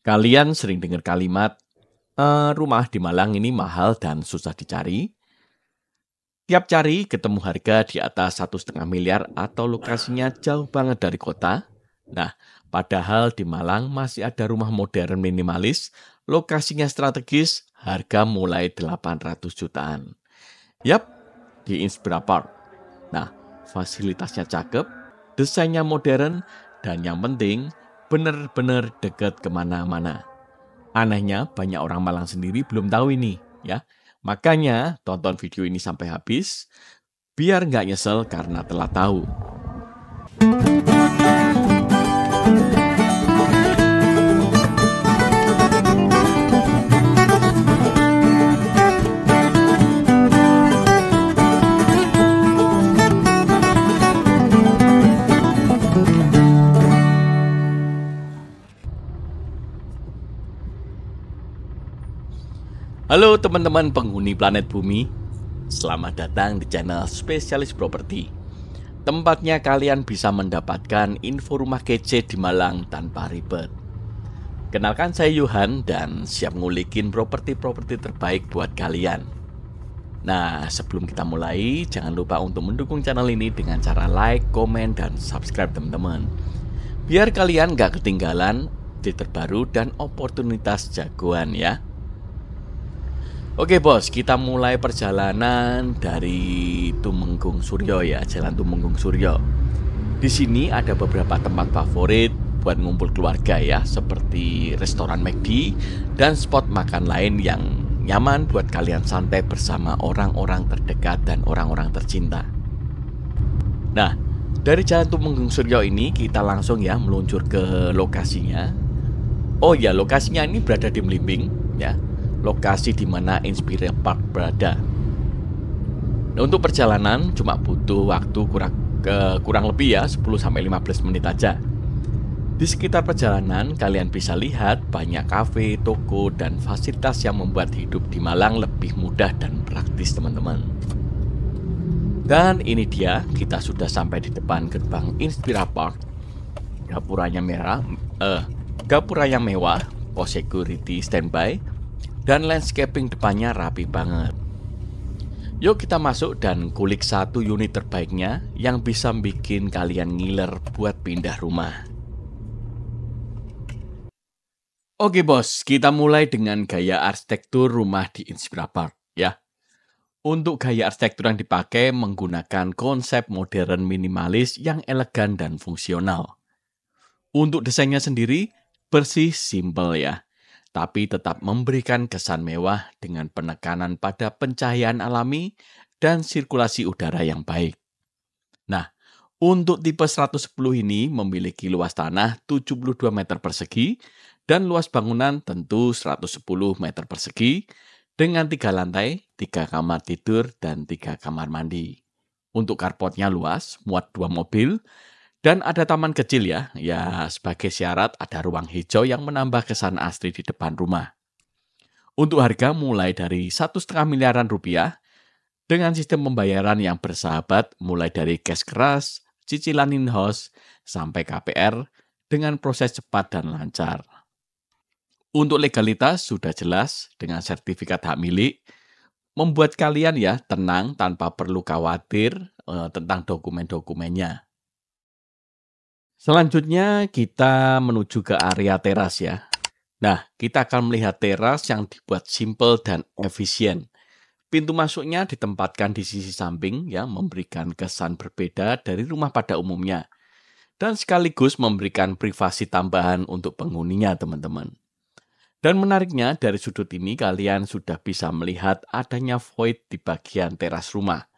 Kalian sering dengar kalimat, rumah di Malang ini mahal dan susah dicari. Tiap cari ketemu harga di atas 1,5 miliar atau lokasinya jauh banget dari kota. Nah, padahal di Malang masih ada rumah modern minimalis, lokasinya strategis, harga mulai 800 jutaan. Yap, di Inspira Park. Nah, fasilitasnya cakep, desainnya modern, dan yang penting bener-bener deket kemana-mana. Anehnya, banyak orang Malang sendiri belum tahu ini, ya. Makanya, tonton video ini sampai habis, biar nggak nyesel karena telah tahu. Halo teman-teman penghuni planet bumi, selamat datang di channel Spesialis Properti. Tempatnya kalian bisa mendapatkan info rumah kece di Malang tanpa ribet. Kenalkan saya Yohan dan siap ngulikin properti-properti terbaik buat kalian. Nah, sebelum kita mulai, jangan lupa untuk mendukung channel ini dengan cara like, komen, dan subscribe teman-teman. Biar kalian gak ketinggalan update terbaru dan oportunitas jagoan ya. Oke bos, kita mulai perjalanan dari Tumenggung Suryo ya, Jalan Tumenggung Suryo. Di sini ada beberapa tempat favorit buat ngumpul keluarga ya, seperti restoran McD dan spot makan lain yang nyaman buat kalian santai bersama orang-orang terdekat dan orang-orang tercinta. Nah, dari Jalan Tumenggung Suryo ini kita langsung ya meluncur ke lokasinya. Oh ya, lokasinya ini berada di Melimping ya. Lokasi di mana Inspira Park berada. Nah, untuk perjalanan cuma butuh waktu kurang lebih ya 10-15 menit aja. Di sekitar perjalanan kalian bisa lihat banyak kafe, toko, dan fasilitas yang membuat hidup di Malang lebih mudah dan praktis teman-teman. Dan ini dia, kita sudah sampai di depan gerbang Inspira Park. Gapuranya mewah, pos security standby, dan landscaping depannya rapi banget. Yuk kita masuk dan kulik satu unit terbaiknya yang bisa bikin kalian ngiler buat pindah rumah. Oke bos, kita mulai dengan gaya arsitektur rumah di Inspira Park ya. Untuk gaya arsitektur yang dipakai menggunakan konsep modern minimalis yang elegan dan fungsional. Untuk desainnya sendiri bersih, simple ya. Tapi tetap memberikan kesan mewah dengan penekanan pada pencahayaan alami dan sirkulasi udara yang baik. Nah, untuk tipe 110 ini memiliki luas tanah 72 meter persegi dan luas bangunan tentu 110 meter persegi dengan 3 lantai, 3 kamar tidur, dan 3 kamar mandi. Untuk carportnya luas, muat 2 mobil, dan ada taman kecil ya, sebagai syarat ada ruang hijau yang menambah kesan asri di depan rumah. Untuk harga mulai dari 1,5 miliaran rupiah, dengan sistem pembayaran yang bersahabat mulai dari cash keras, cicilan in-house, sampai KPR dengan proses cepat dan lancar. Untuk legalitas sudah jelas dengan sertifikat hak milik, membuat kalian ya tenang tanpa perlu khawatir tentang dokumen-dokumennya. Selanjutnya kita menuju ke area teras ya. Nah, kita akan melihat teras yang dibuat simpel dan efisien. Pintu masuknya ditempatkan di sisi samping ya, memberikan kesan berbeda dari rumah pada umumnya. Dan sekaligus memberikan privasi tambahan untuk penghuninya teman-teman. Dan menariknya dari sudut ini kalian sudah bisa melihat adanya void di bagian teras rumah.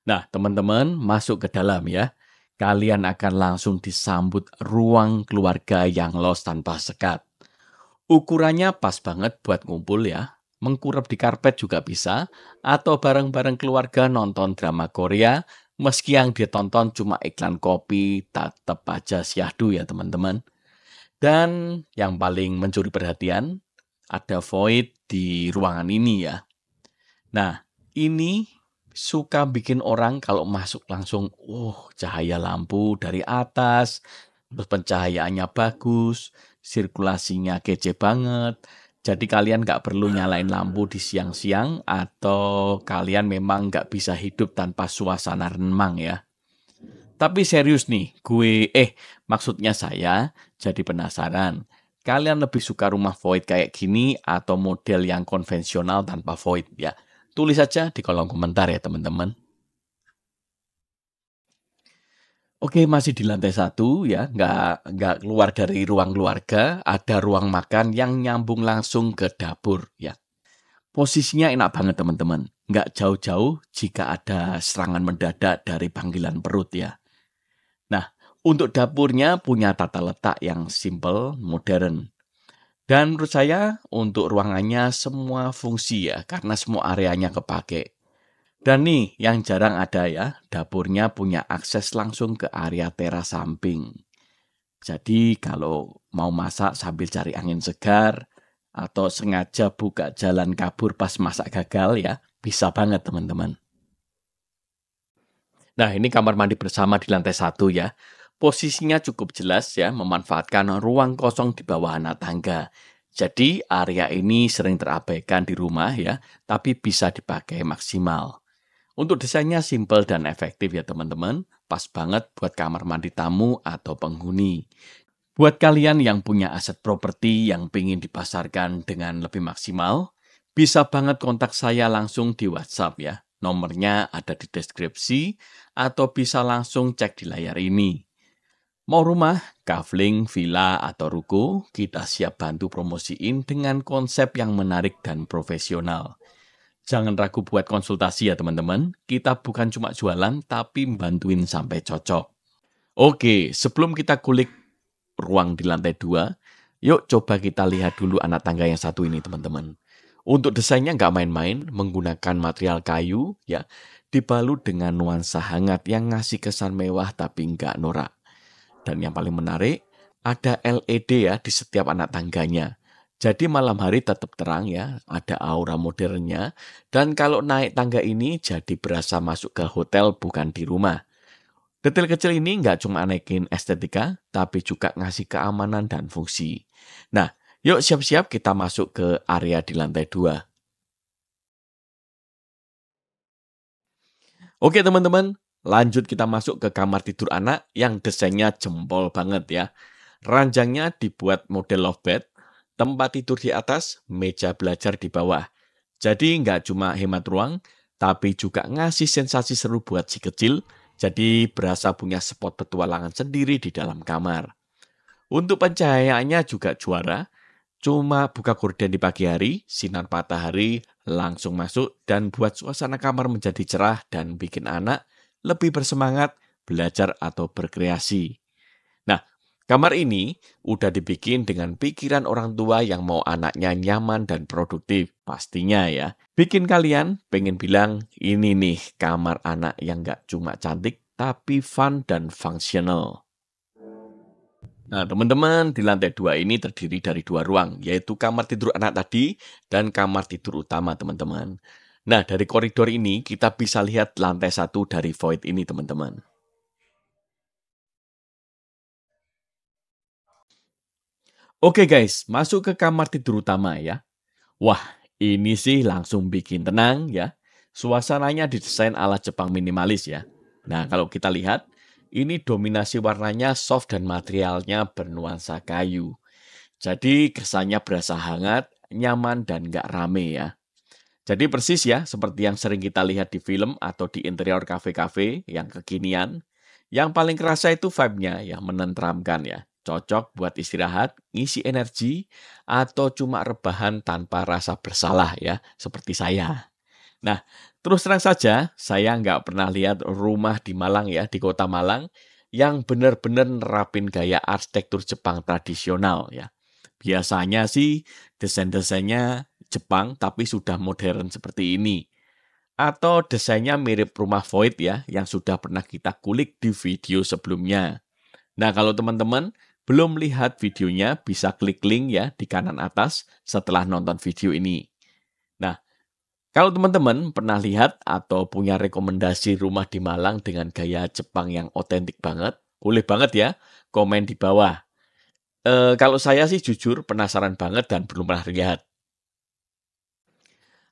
Nah, teman-teman masuk ke dalam ya. Kalian akan langsung disambut ruang keluarga yang los tanpa sekat. Ukurannya pas banget buat ngumpul ya. Mengkurap di karpet juga bisa. Atau bareng-bareng keluarga nonton drama Korea. Meski yang ditonton cuma iklan kopi, tetap aja syahdu ya teman-teman. Dan yang paling mencuri perhatian, ada void di ruangan ini ya. Nah, ini suka bikin orang kalau masuk langsung, cahaya lampu dari atas, Terus pencahayaannya bagus, sirkulasinya kece banget. Jadi kalian nggak perlu nyalain lampu di siang-siang atau kalian memang nggak bisa hidup tanpa suasana remang ya. Tapi serius nih, maksudnya saya jadi penasaran. Kalian lebih suka rumah void kayak gini atau model yang konvensional tanpa void ya? Tulis saja di kolom komentar ya teman-teman. Oke, masih di lantai satu ya, nggak keluar dari ruang keluarga, ada ruang makan yang nyambung langsung ke dapur ya. Posisinya enak banget teman-teman, nggak jauh-jauh jika ada serangan mendadak dari panggilan perut ya. Nah, untuk dapurnya punya tata letak yang simple, modern. Dan menurut saya untuk ruangannya semua fungsi ya, karena semua areanya kepake. Dan nih yang jarang ada ya, dapurnya punya akses langsung ke area teras samping. Jadi kalau mau masak sambil cari angin segar, atau sengaja buka jalan kabur pas masak gagal ya, bisa banget teman-teman. Nah, ini kamar mandi bersama di lantai satu ya. Posisinya cukup jelas ya, memanfaatkan ruang kosong di bawah anak tangga. Jadi, area ini sering terabaikan di rumah ya, tapi bisa dipakai maksimal. Untuk desainnya simple dan efektif ya teman-teman, pas banget buat kamar mandi tamu atau penghuni. Buat kalian yang punya aset properti yang ingin dipasarkan dengan lebih maksimal, bisa banget kontak saya langsung di WhatsApp ya. Nomornya ada di deskripsi atau bisa langsung cek di layar ini. Mau rumah, kafling, villa, atau ruko, kita siap bantu promosiin dengan konsep yang menarik dan profesional. Jangan ragu buat konsultasi ya teman-teman. Kita bukan cuma jualan, tapi bantuin sampai cocok. Oke, sebelum kita kulik ruang di lantai 2, yuk coba kita lihat dulu anak tangga yang satu ini teman-teman. Untuk desainnya nggak main-main, menggunakan material kayu, ya, dibalut dengan nuansa hangat yang ngasih kesan mewah tapi nggak norak. Dan yang paling menarik, ada LED ya di setiap anak tangganya. Jadi malam hari tetap terang ya, ada aura modernnya. Dan kalau naik tangga ini jadi berasa masuk ke hotel bukan di rumah. Detail kecil ini nggak cuma naikin estetika, tapi juga ngasih keamanan dan fungsi. Nah, yuk siap-siap kita masuk ke area di lantai 2. Oke teman-teman, lanjut kita masuk ke kamar tidur anak yang desainnya jempol banget ya. Ranjangnya dibuat model love bed, tempat tidur di atas, meja belajar di bawah. Jadi nggak cuma hemat ruang, tapi juga ngasih sensasi seru buat si kecil, jadi berasa punya spot petualangan sendiri di dalam kamar. Untuk pencahayaannya juga juara, cuma buka gorden di pagi hari, sinar matahari langsung masuk dan buat suasana kamar menjadi cerah dan bikin anak lebih bersemangat belajar atau berkreasi. Nah, kamar ini udah dibikin dengan pikiran orang tua yang mau anaknya nyaman dan produktif, pastinya ya. Bikin kalian pengen bilang, ini nih kamar anak yang gak cuma cantik, tapi fun dan functional. Nah, teman-teman, di lantai 2 ini terdiri dari 2 ruang, yaitu kamar tidur anak tadi dan kamar tidur utama, teman-teman. Nah, dari koridor ini kita bisa lihat lantai 1 dari void ini, teman-teman. Oke guys, masuk ke kamar tidur utama ya. Wah, ini sih langsung bikin tenang ya. Suasananya didesain ala Jepang minimalis ya. Nah, kalau kita lihat, ini dominasi warnanya soft dan materialnya bernuansa kayu. Jadi kesannya berasa hangat, nyaman, dan nggak rame ya. Jadi persis ya, seperti yang sering kita lihat di film atau di interior kafe-kafe yang kekinian. Yang paling kerasa itu vibe-nya yang menenteramkan ya. Cocok buat istirahat, ngisi energi, atau cuma rebahan tanpa rasa bersalah ya, seperti saya. Nah, terus terang saja, saya nggak pernah lihat rumah di Malang ya, di kota Malang, yang benar-benar nerapin gaya arsitektur Jepang tradisional ya. Biasanya sih desain-desainnya Jepang tapi sudah modern seperti ini. Atau desainnya mirip rumah void ya, yang sudah pernah kita kulik di video sebelumnya. Nah, kalau teman-teman belum lihat videonya, bisa klik link ya di kanan atas setelah nonton video ini. Nah, kalau teman-teman pernah lihat atau punya rekomendasi rumah di Malang dengan gaya Jepang yang otentik banget, boleh banget ya komen di bawah. Kalau saya sih jujur penasaran banget dan belum pernah lihat.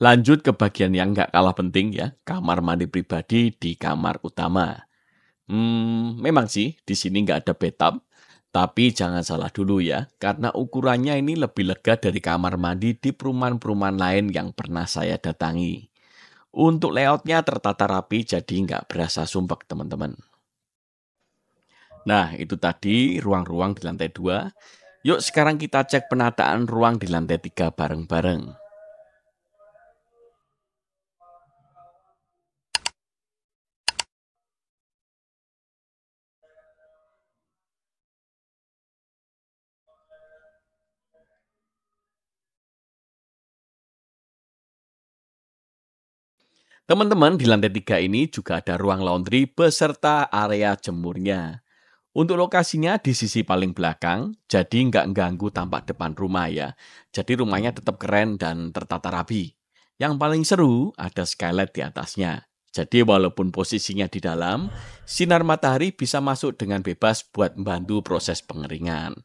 Lanjut ke bagian yang nggak kalah penting ya, kamar mandi pribadi di kamar utama. Memang sih di sini nggak ada bathtub, tapi jangan salah dulu ya, karena ukurannya ini lebih lega dari kamar mandi di perumahan-perumahan lain yang pernah saya datangi. Untuk layoutnya tertata rapi jadi nggak berasa sumpek teman-teman. Nah itu tadi ruang-ruang di lantai 2. Yuk sekarang kita cek penataan ruang di lantai 3 bareng-bareng. Teman-teman, di lantai 3 ini juga ada ruang laundry beserta area jemurnya. Untuk lokasinya di sisi paling belakang, jadi nggak ganggu tampak depan rumah ya. Jadi rumahnya tetap keren dan tertata rapi. Yang paling seru ada skylight di atasnya. Jadi walaupun posisinya di dalam, sinar matahari bisa masuk dengan bebas buat membantu proses pengeringan.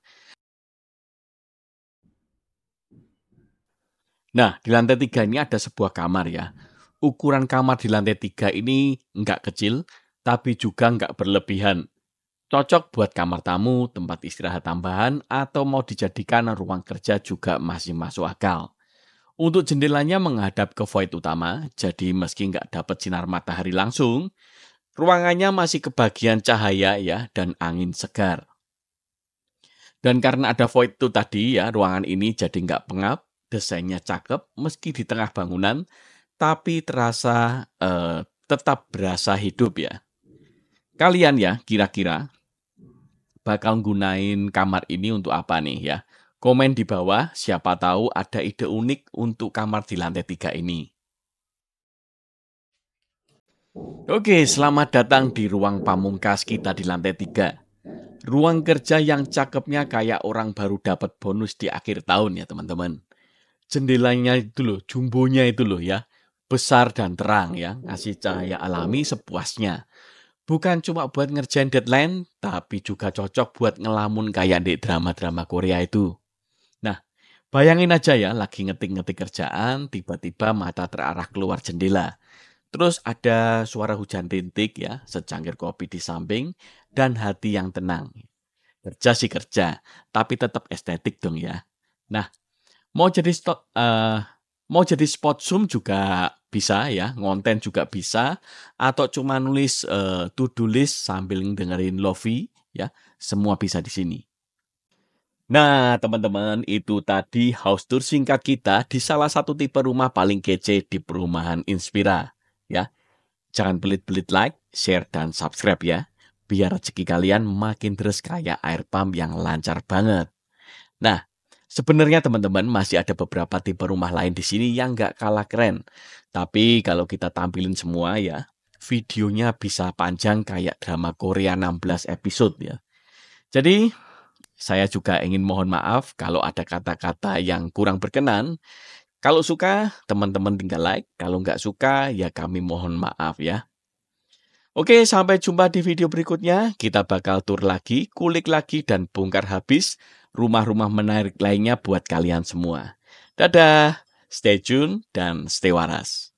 Nah, di lantai 3 ini ada sebuah kamar ya. Ukuran kamar di lantai 3 ini nggak kecil, tapi juga nggak berlebihan. Cocok buat kamar tamu, tempat istirahat tambahan, atau mau dijadikan ruang kerja juga masih masuk akal. Untuk jendelanya menghadap ke void utama, jadi meski nggak dapat sinar matahari langsung, ruangannya masih kebagian cahaya ya dan angin segar. Dan karena ada void itu tadi ya, ruangan ini jadi nggak pengap, desainnya cakep meski di tengah bangunan, tapi terasa tetap berasa hidup ya. Kalian ya kira-kira bakal gunain kamar ini untuk apa nih ya? Komen di bawah, siapa tahu ada ide unik untuk kamar di lantai 3 ini. Oke, selamat datang di ruang pamungkas kita di lantai 3. Ruang kerja yang cakepnya kayak orang baru dapat bonus di akhir tahun ya teman-teman. Jendelanya itu loh, jumbonya itu loh ya. Besar dan terang ya, ngasih cahaya alami sepuasnya. Bukan cuma buat ngerjain deadline, tapi juga cocok buat ngelamun kayak di drama-drama Korea itu. Nah, bayangin aja ya, lagi ngetik-ngetik kerjaan, tiba-tiba mata terarah keluar jendela. Terus ada suara hujan rintik ya, secangkir kopi di samping, dan hati yang tenang. Kerja sih kerja, tapi tetap estetik dong ya. Nah, mau jadi mau jadi spot zoom juga bisa ya, ngonten juga bisa, atau cuma nulis to do list sambil dengerin lofi ya, semua bisa di sini. Nah, teman-teman, itu tadi house tour singkat kita di salah satu tipe rumah paling kece di perumahan Inspira ya. Jangan pelit-pelit like, share, dan subscribe ya, biar rezeki kalian makin terus kayak air pump yang lancar banget. Nah, sebenarnya teman-teman masih ada beberapa tipe rumah lain di sini yang nggak kalah keren. Tapi kalau kita tampilin semua ya, videonya bisa panjang kayak drama Korea 16 episode ya. Jadi, saya juga ingin mohon maaf kalau ada kata-kata yang kurang berkenan. Kalau suka, teman-teman tinggal like. Kalau nggak suka, ya kami mohon maaf ya. Oke, sampai jumpa di video berikutnya. Kita bakal tur lagi, kulik lagi, dan bongkar habis rumah-rumah menarik lainnya buat kalian semua. Dadah, stay tune dan stay waras.